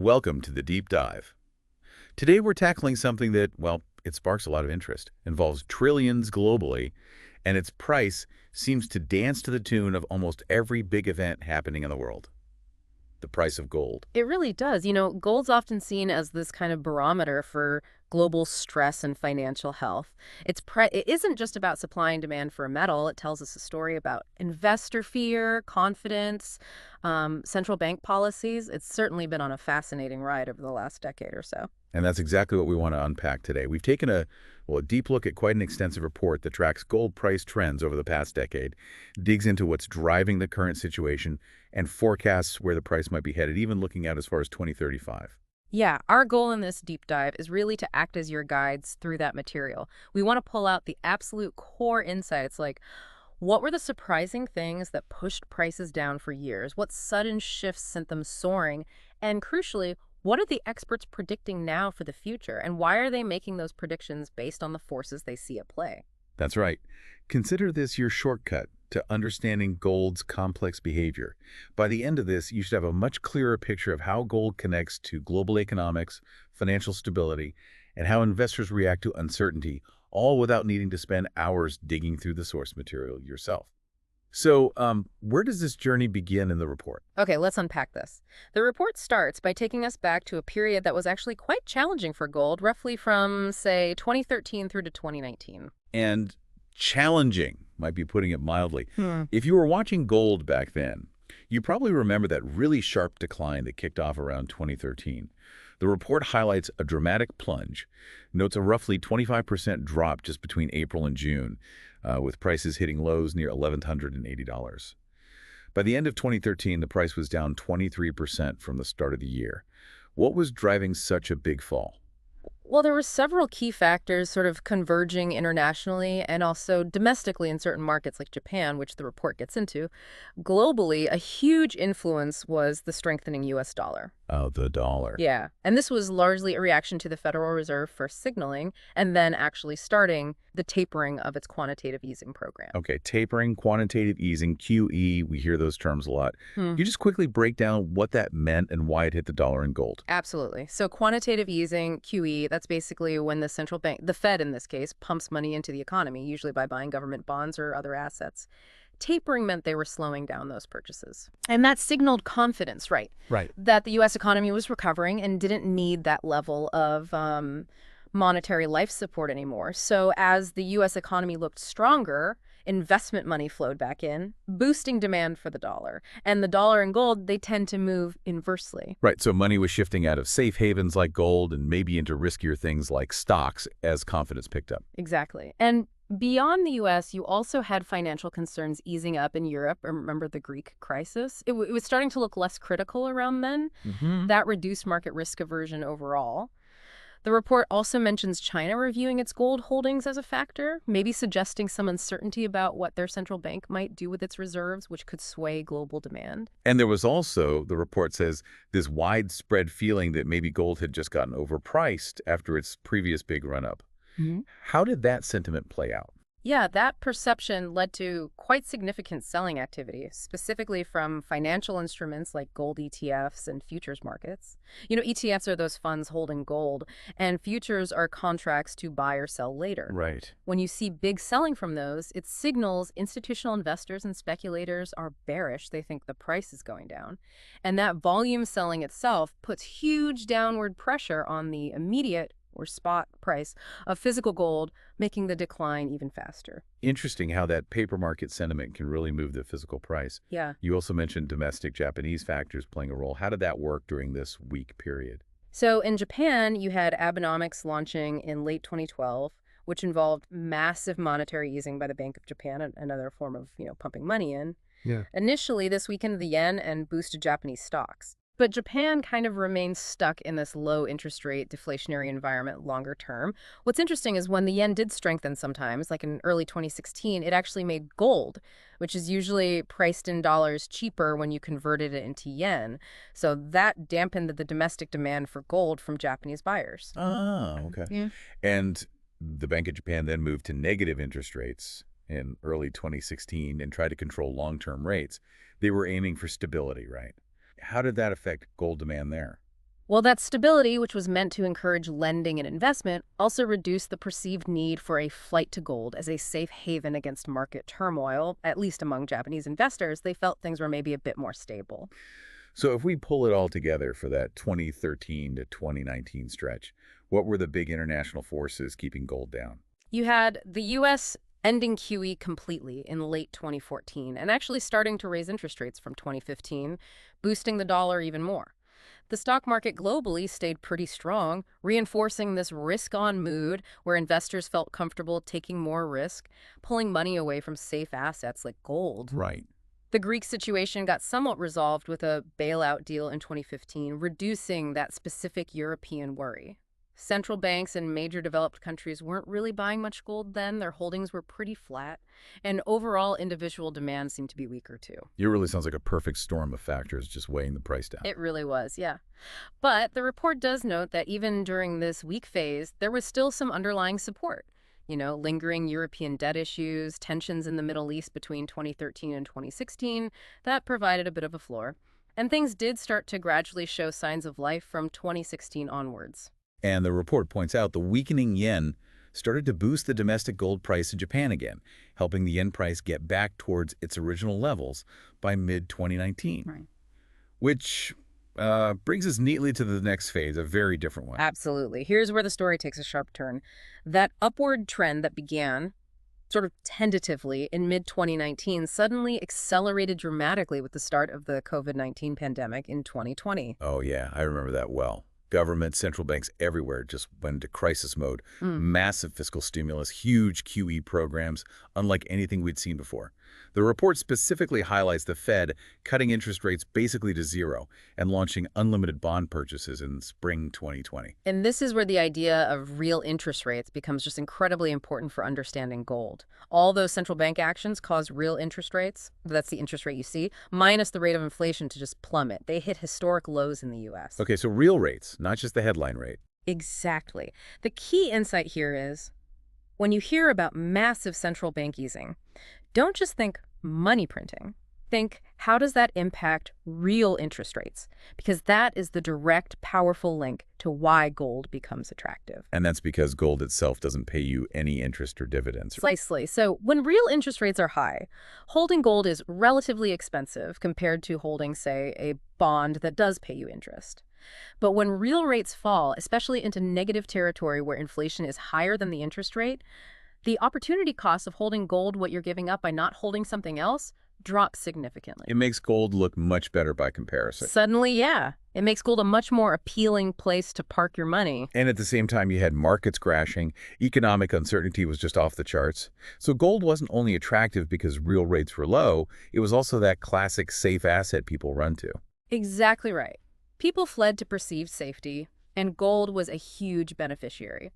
Welcome to the Deep Dive. Today we're tackling something that, well, it sparks a lot of interest, involves trillions globally, and its price seems to dance to the tune of almost every big event happening in the world. The price of gold. It really does. Gold's often seen as this kind of barometer for global stress and financial health. It isn't just about supply and demand for a metal. It tells us a story about investor fear, confidence, central bank policies. It's certainly been on a fascinating ride over the last decade or so. And that's exactly what we want to unpack today. We've taken a deep look at quite an extensive report that tracks gold price trends over the past decade, digs into what's driving the current situation, and forecasts where the price might be headed, even looking out as far as 2035. Yeah, our goal in this deep dive is really to act as your guides through that material. We want to pull out the absolute core insights like what were the surprising things that pushed prices down for years? What sudden shifts sent them soaring? And crucially, what are the experts predicting now for the future? And why are they making those predictions based on the forces they see at play? That's right. Consider this your shortcut to understanding gold's complex behavior. By the end of this, you should have a much clearer picture of how gold connects to global economics, financial stability, and how investors react to uncertainty, all without needing to spend hours digging through the source material yourself. So, where does this journey begin in the report? Okay, let's unpack this. The report starts by taking us back to a period that was actually quite challenging for gold, roughly from, say, 2013 through to 2019. And challenging might be putting it mildly. Hmm. If you were watching gold back then, you probably remember that really sharp decline that kicked off around 2013. The report highlights a dramatic plunge, notes a roughly 25% drop just between April and June, with prices hitting lows near $1,180. By the end of 2013, the price was down 23% from the start of the year. What was driving such a big fall? Well, there were several key factors sort of converging internationally and also domestically in certain markets like Japan, which the report gets into. Globally, a huge influence was the strengthening U.S. dollar. Oh, the dollar. Yeah, and this was largely a reaction to the Federal Reserve first signaling and then actually starting the tapering of its quantitative easing program. Okay, tapering, quantitative easing, QE, we hear those terms a lot. Can you just quickly break down what that meant and why it hit the dollar and gold? Absolutely. So quantitative easing, QE, that's basically when the central bank, the Fed in this case, pumps money into the economy, usually by buying government bonds or other assets. Tapering meant they were slowing down those purchases. And that signaled confidence, right? Right. That the U.S. economy was recovering and didn't need that level of monetary life support anymore. So as the U.S. economy looked stronger, investment money flowed back in, boosting demand for the dollar. And the dollar and gold, they tend to move inversely. Right, so money was shifting out of safe havens like gold and maybe into riskier things like stocks as confidence picked up. Exactly. And beyond the U.S., you also had financial concerns easing up in Europe. Remember the Greek crisis? It was starting to look less critical around then. That reduced market risk aversion overall. The report also mentions China reviewing its gold holdings as a factor, maybe suggesting some uncertainty about what their central bank might do with its reserves, which could sway global demand. And there was also, the report says, this widespread feeling that maybe gold had just gotten overpriced after its previous big run-up. How did that sentiment play out? Yeah, that perception led to quite significant selling activity, specifically from financial instruments like gold ETFs and futures markets. ETFs are those funds holding gold, and futures are contracts to buy or sell later. Right. When you see big selling from those, it signals institutional investors and speculators are bearish. They think the price is going down. And that volume selling itself puts huge downward pressure on the immediate or spot price of physical gold, making the decline even faster. Interesting how that paper market sentiment can really move the physical price. Yeah. You also mentioned domestic Japanese factors playing a role. How did that work during this weak period? So in Japan, you had Abenomics launching in late 2012, which involved massive monetary easing by the Bank of Japan, another form of, pumping money in. Yeah. Initially, this weakened the yen and boosted Japanese stocks. But Japan kind of remains stuck in this low interest rate deflationary environment longer term. What's interesting is when the yen did strengthen sometimes, like in early 2016, it actually made gold, which is usually priced in dollars cheaper when you converted it into yen. So that dampened the domestic demand for gold from Japanese buyers. Ah, okay. Yeah. And the Bank of Japan then moved to negative interest rates in early 2016 and tried to control long-term rates. They were aiming for stability, right? How did that affect gold demand there? Well, that stability, which was meant to encourage lending and investment, also reduced the perceived need for a flight to gold as a safe haven against market turmoil. At least among Japanese investors, they felt things were maybe a bit more stable. So if we pull it all together for that 2013 to 2019 stretch, what were the big international forces keeping gold down? You had the U.S. ending QE completely in late 2014 and actually starting to raise interest rates from 2015, boosting the dollar even more. The stock market globally stayed pretty strong, reinforcing this risk-on mood where investors felt comfortable taking more risk, pulling money away from safe assets like gold. Right. The Greek situation got somewhat resolved with a bailout deal in 2015, reducing that specific European worry. Central banks in major developed countries weren't really buying much gold then. Their holdings were pretty flat, and overall individual demand seemed to be weaker too. It really sounds like a perfect storm of factors just weighing the price down. It really was, yeah. But the report does note that even during this weak phase, there was still some underlying support. Lingering European debt issues, tensions in the Middle East between 2013 and 2016, that provided a bit of a floor. And things did start to gradually show signs of life from 2016 onwards. And the report points out the weakening yen started to boost the domestic gold price in Japan again, helping the yen price get back towards its original levels by mid-2019. Right. Which brings us neatly to the next phase, a very different one. Absolutely. Here's where the story takes a sharp turn. That upward trend that began sort of tentatively in mid-2019 suddenly accelerated dramatically with the start of the COVID-19 pandemic in 2020. Oh, yeah, I remember that well. Government, central banks everywhere just went into crisis mode. Massive fiscal stimulus, huge QE programs, unlike anything we'd seen before. The report specifically highlights the Fed cutting interest rates basically to zero and launching unlimited bond purchases in spring 2020. And this is where the idea of real interest rates becomes just incredibly important for understanding gold. All those central bank actions caused real interest rates, that's the interest rate you see, minus the rate of inflation to just plummet. They hit historic lows in the U.S. Okay, so real rates, not just the headline rate. Exactly. The key insight here is when you hear about massive central bank easing, don't just think money printing. Think, how does that impact real interest rates? Because that is the direct, powerful link to why gold becomes attractive. And that's because gold itself doesn't pay you any interest or dividends. Precisely. So when real interest rates are high, holding gold is relatively expensive compared to holding, say, a bond that does pay you interest. But when real rates fall, especially into negative territory where inflation is higher than the interest rate, the opportunity cost of holding gold, what you're giving up by not holding something else, drops significantly. It makes gold look much better by comparison. Suddenly, yeah. It makes gold a much more appealing place to park your money. And at the same time, you had markets crashing. Economic uncertainty was just off the charts. So gold wasn't only attractive because real rates were low, it was also that classic safe asset people run to. Exactly right. People fled to perceived safety, and gold was a huge beneficiary.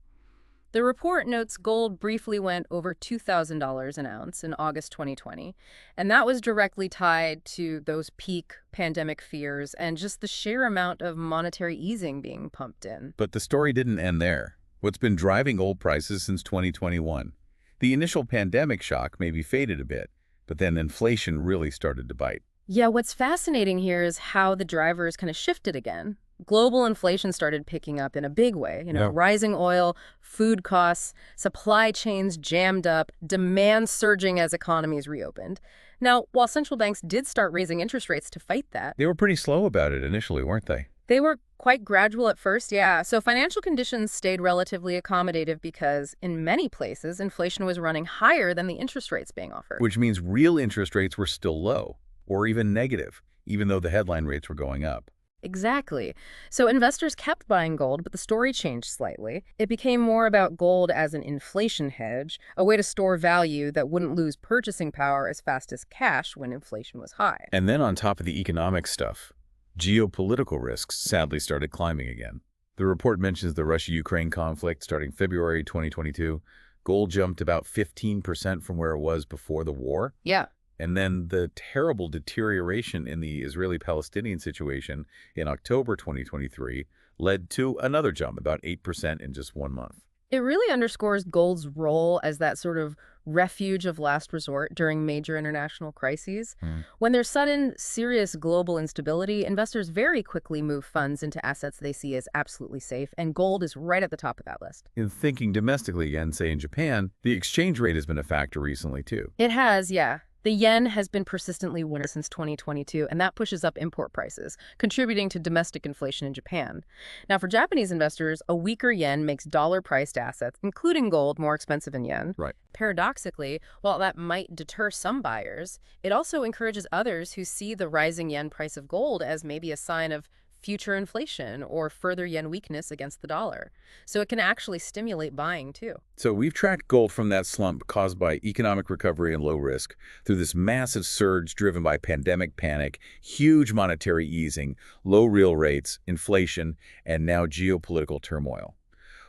The report notes gold briefly went over $2,000 an ounce in August 2020, and that was directly tied to those peak pandemic fears and just the sheer amount of monetary easing being pumped in. But the story didn't end there. What's been driving gold prices since 2021? The initial pandemic shock maybe faded a bit, but then inflation really started to bite. Yeah, what's fascinating here is how the drivers kind of shifted again. Global inflation started picking up in a big way. Rising oil, food costs, supply chains jammed up, demand surging as economies reopened. Now, while central banks did start raising interest rates to fight that, They were pretty slow about it initially, weren't they? they were quite gradual at first, yeah. So financial conditions stayed relatively accommodative because, in many places, inflation was running higher than the interest rates being offered. Which means real interest rates were still low, or even negative, even though the headline rates were going up. Exactly. So investors kept buying gold, but the story changed slightly. It became more about gold as an inflation hedge, a way to store value that wouldn't lose purchasing power as fast as cash when inflation was high. And then on top of the economic stuff, geopolitical risks sadly started climbing again. The report mentions the Russia-Ukraine conflict starting February 2022. Gold jumped about 15% from where it was before the war. Yeah. And then the terrible deterioration in the Israeli-Palestinian situation in October 2023 led to another jump, about 8% in just 1 month. It really underscores gold's role as that sort of refuge of last resort during major international crises. Hmm. When there's sudden, serious global instability, investors very quickly move funds into assets they see as absolutely safe, and gold is right at the top of that list. In thinking domestically again, say in Japan, the exchange rate has been a factor recently too. It has, yeah. The yen has been persistently weaker since 2022, and that pushes up import prices, contributing to domestic inflation in Japan. Now, for Japanese investors, a weaker yen makes dollar-priced assets, including gold, more expensive in yen. Right. Paradoxically, while that might deter some buyers, it also encourages others who see the rising yen price of gold as maybe a sign of future inflation or further yen weakness against the dollar. So it can actually stimulate buying, too. So we've tracked gold from that slump caused by economic recovery and low risk through this massive surge driven by pandemic panic, huge monetary easing, low real rates, inflation, and now geopolitical turmoil.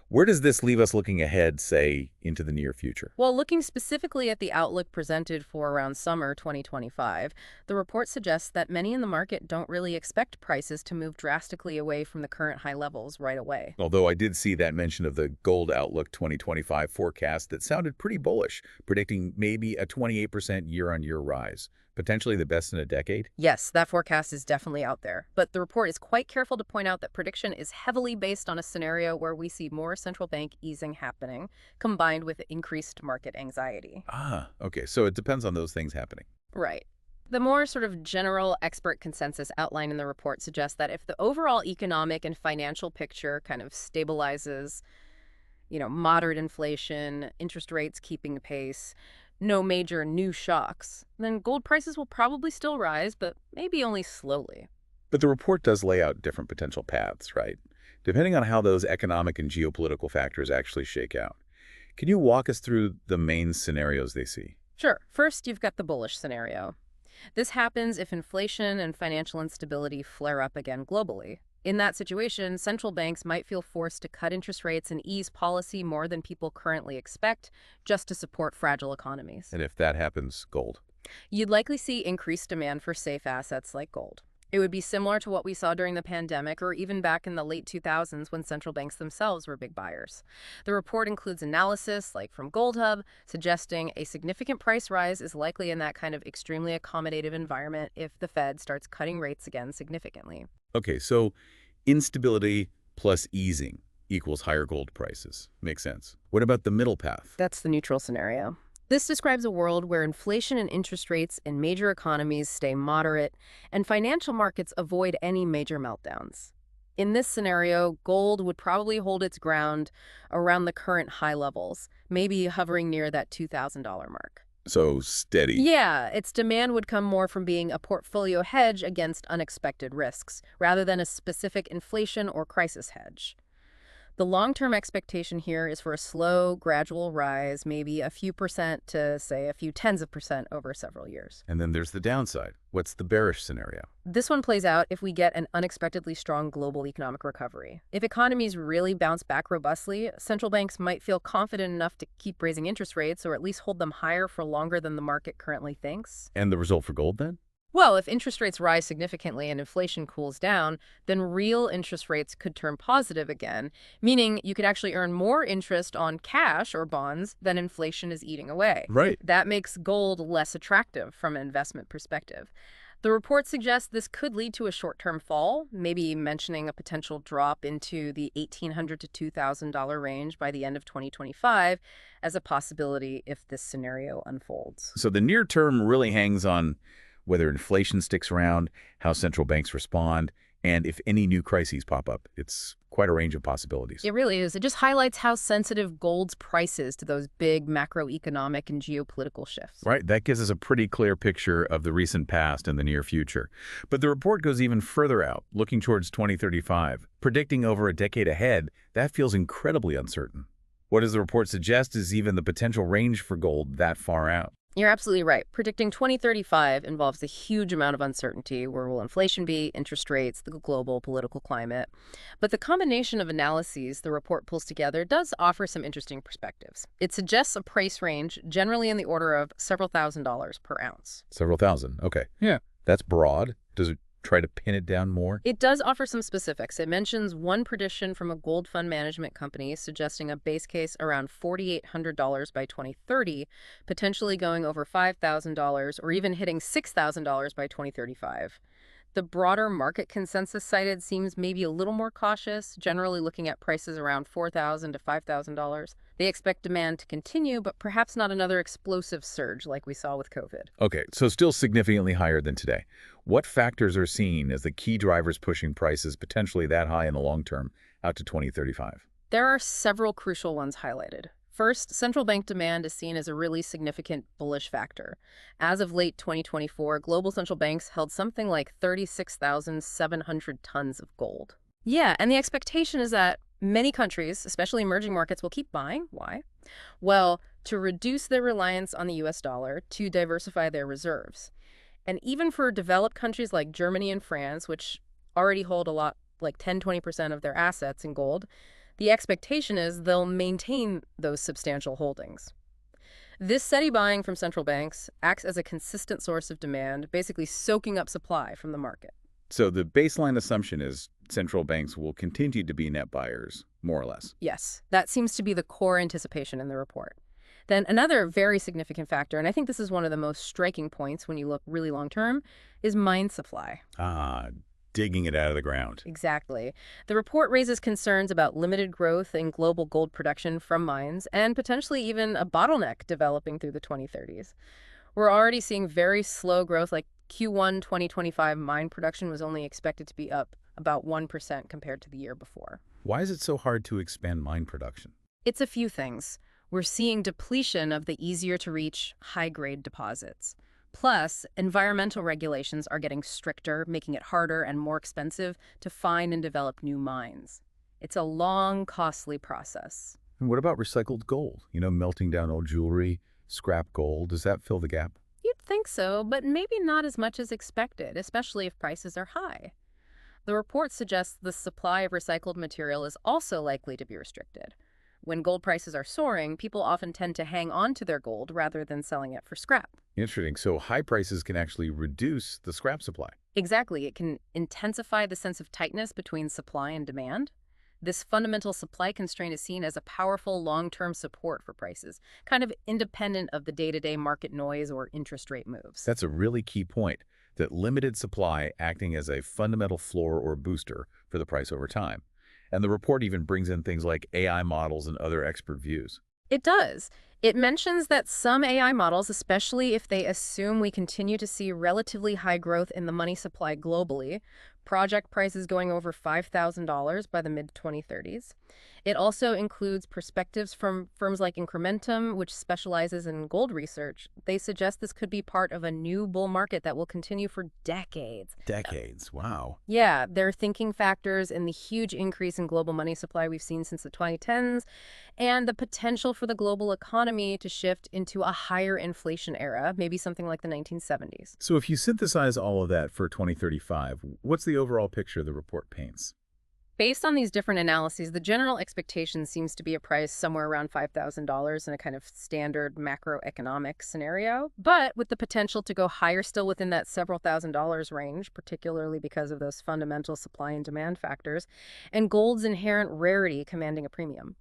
Where does this leave us looking ahead, say, into the near future? Well, looking specifically at the outlook presented for around summer 2025, the report suggests that many in the market don't really expect prices to move drastically away from the current high levels right away. Although I did see that mention of the Gold Outlook 2025 forecast that sounded pretty bullish, predicting maybe a 28% year-on-year rise, potentially the best in a decade. Yes, that forecast is definitely out there, but the report is quite careful to point out that prediction is heavily based on a scenario where we see more central bank easing happening, combined with increased market anxiety. Ah, okay, so it depends on those things happening. Right. The more sort of general expert consensus outlined in the report suggests that if the overall economic and financial picture kind of stabilizes, moderate inflation, interest rates keeping pace, no major new shocks, then gold prices will probably still rise, but maybe only slowly. But the report does lay out different potential paths, right? Depending on how those economic and geopolitical factors actually shake out. Can you walk us through the main scenarios they see? Sure, first you've got the bullish scenario. This happens if inflation and financial instability flare up again globally. In that situation, central banks might feel forced to cut interest rates and ease policy more than people currently expect just to support fragile economies. And if that happens, gold. You'd likely see increased demand for safe assets like gold. It would be similar to what we saw during the pandemic or even back in the late 2000s when central banks themselves were big buyers. The report includes analysis, like from Gold Hub, suggesting a significant price rise is likely in that kind of extremely accommodative environment if the Fed starts cutting rates again significantly. Okay, so instability plus easing equals higher gold prices. Makes sense. What about the middle path? That's the neutral scenario. This describes a world where inflation and interest rates in major economies stay moderate and financial markets avoid any major meltdowns. In this scenario, gold would probably hold its ground around the current high levels, maybe hovering near that $2,000 mark. So steady. Yeah, its demand would come more from being a portfolio hedge against unexpected risks, rather than a specific inflation or crisis hedge. The long-term expectation here is for a slow, gradual rise, maybe a few percent to, say, a few tens of percent over several years. And then there's the downside. What's the bearish scenario? This one plays out if we get an unexpectedly strong global economic recovery. If economies really bounce back robustly, central banks might feel confident enough to keep raising interest rates or at least hold them higher for longer than the market currently thinks. And the result for gold then? Well, if interest rates rise significantly and inflation cools down, then real interest rates could turn positive again, meaning you could actually earn more interest on cash or bonds than inflation is eating away. Right. That makes gold less attractive from an investment perspective. The report suggests this could lead to a short-term fall, maybe mentioning a potential drop into the $1,800 to $2,000 range by the end of 2025 as a possibility if this scenario unfolds. So the near term really hangs on whether inflation sticks around, how central banks respond, and if any new crises pop up. It's quite a range of possibilities. It really is. It just highlights how sensitive gold's price is to those big macroeconomic and geopolitical shifts. Right, that gives us a pretty clear picture of the recent past and the near future. But the report goes even further out, looking towards 2035. Predicting over a decade ahead, that feels incredibly uncertain. What does the report suggest is even the potential range for gold that far out? You're absolutely right. Predicting 2035 involves a huge amount of uncertainty. Where will inflation be, interest rates, the global political climate? But the combination of analyses the report pulls together does offer some interesting perspectives. It suggests a price range generally in the order of several $1,000s per ounce. Several thousand, okay. Yeah. That's broad. Does it try to pin it down more? It does offer some specifics. It mentions one prediction from a gold fund management company suggesting a base case around $4,800 by 2030, potentially going over $5,000 or even hitting $6,000 by 2035. The broader market consensus cited seems maybe a little more cautious, generally looking at prices around $4,000 to $5,000. They expect demand to continue, but perhaps not another explosive surge like we saw with COVID. Okay, so still significantly higher than today. What factors are seen as the key drivers pushing prices potentially that high in the long term out to 2035? There are several crucial ones highlighted. First, central bank demand is seen as a really significant bullish factor. As of late 2024, global central banks held something like 36,700 tons of gold. Yeah, and the expectation is that many countries, especially emerging markets, will keep buying. Why? Well, to reduce their reliance on the US dollar, to diversify their reserves. And even for developed countries like Germany and France, which already hold a lot, like 10–20% of their assets in gold, the expectation is they'll maintain those substantial holdings. This steady buying from central banks acts as a consistent source of demand, basically soaking up supply from the market. So the baseline assumption is central banks will continue to be net buyers, more or less. Yes, that seems to be the core anticipation in the report. Then another very significant factor, and I think this is one of the most striking points when you look really long term, is mine supply. Ah, digging it out of the ground. Exactly. The report raises concerns about limited growth in global gold production from mines and potentially even a bottleneck developing through the 2030s. We're already seeing very slow growth, like Q1 2025 mine production was only expected to be up about 1% compared to the year before. Why is it so hard to expand mine production? It's a few things. We're seeing depletion of the easier-to-reach, high-grade deposits. Plus, environmental regulations are getting stricter, making it harder and more expensive to find and develop new mines. It's a long, costly process. And what about recycled gold? Melting down old jewelry, scrap gold. Does that fill the gap? You'd think so, but maybe not as much as expected, especially if prices are high. The report suggests the supply of recycled material is also likely to be restricted. When gold prices are soaring, people often tend to hang on to their gold rather than selling it for scrap. Interesting. So high prices can actually reduce the scrap supply. Exactly. It can intensify the sense of tightness between supply and demand. This fundamental supply constraint is seen as a powerful long-term support for prices, kind of independent of the day-to-day market noise or interest rate moves. That's a really key point, that limited supply acting as a fundamental floor or booster for the price over time. And the report even brings in things like AI models and other expert views. It does. It mentions that some AI models, especially if they assume we continue to see relatively high growth in the money supply globally, project prices going over $5,000 by the mid-2030s. It also includes perspectives from firms like Incrementum, which specializes in gold research. They suggest this could be part of a new bull market that will continue for decades. Decades, wow. Yeah, they're thinking factors in the huge increase in global money supply we've seen since the 2010s and the potential for the global economy to shift into a higher inflation era, maybe something like the 1970s. So if you synthesize all of that for 2035, what's the overall picture the report paints? Based on these different analyses, the general expectation seems to be a price somewhere around $5,000 in a kind of standard macroeconomic scenario, but with the potential to go higher still within that several $1,000s range, particularly because of those fundamental supply and demand factors, and gold's inherent rarity commanding a premium.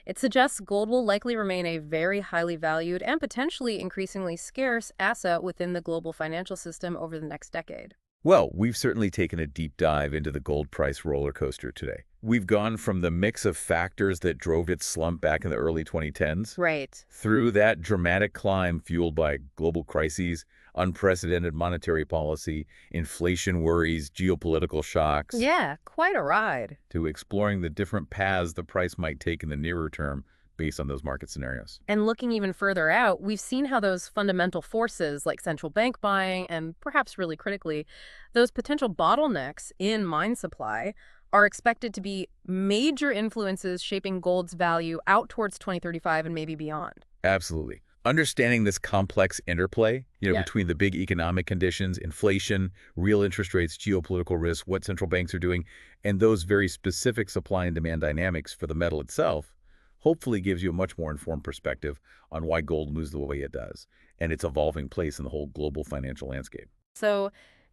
It suggests gold will likely remain a very highly valued and potentially increasingly scarce asset within the global financial system over the next decade. Well, we've certainly taken a deep dive into the gold price roller coaster today. We've gone from the mix of factors that drove its slump back in the early 2010s, Right. through that dramatic climb fueled by global crises, unprecedented monetary policy, inflation worries, geopolitical shocks, Yeah, quite a ride. to exploring the different paths the price might take in the nearer term based on those market scenarios. And looking even further out, we've seen how those fundamental forces like central bank buying and perhaps really critically, those potential bottlenecks in mine supply are expected to be major influences shaping gold's value out towards 2035 and maybe beyond. Absolutely. Understanding this complex interplay, Yeah. between the big economic conditions, inflation, real interest rates, geopolitical risks, what central banks are doing, and those very specific supply and demand dynamics for the metal itself, hopefully gives you a much more informed perspective on why gold moves the way it does and its evolving place in the whole global financial landscape. So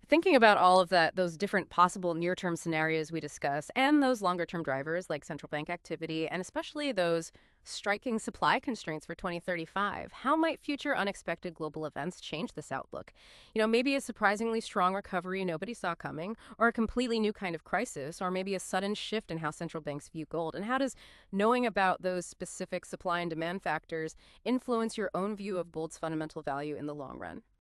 Thinking about all of that, those different possible near-term scenarios we discuss, and those longer-term drivers like central bank activity, and especially those striking supply constraints for 2035, how might future unexpected global events change this outlook? Maybe a surprisingly strong recovery nobody saw coming, or a completely new kind of crisis, or maybe a sudden shift in how central banks view gold. And how does knowing about those specific supply and demand factors influence your own view of gold's fundamental value in the long run?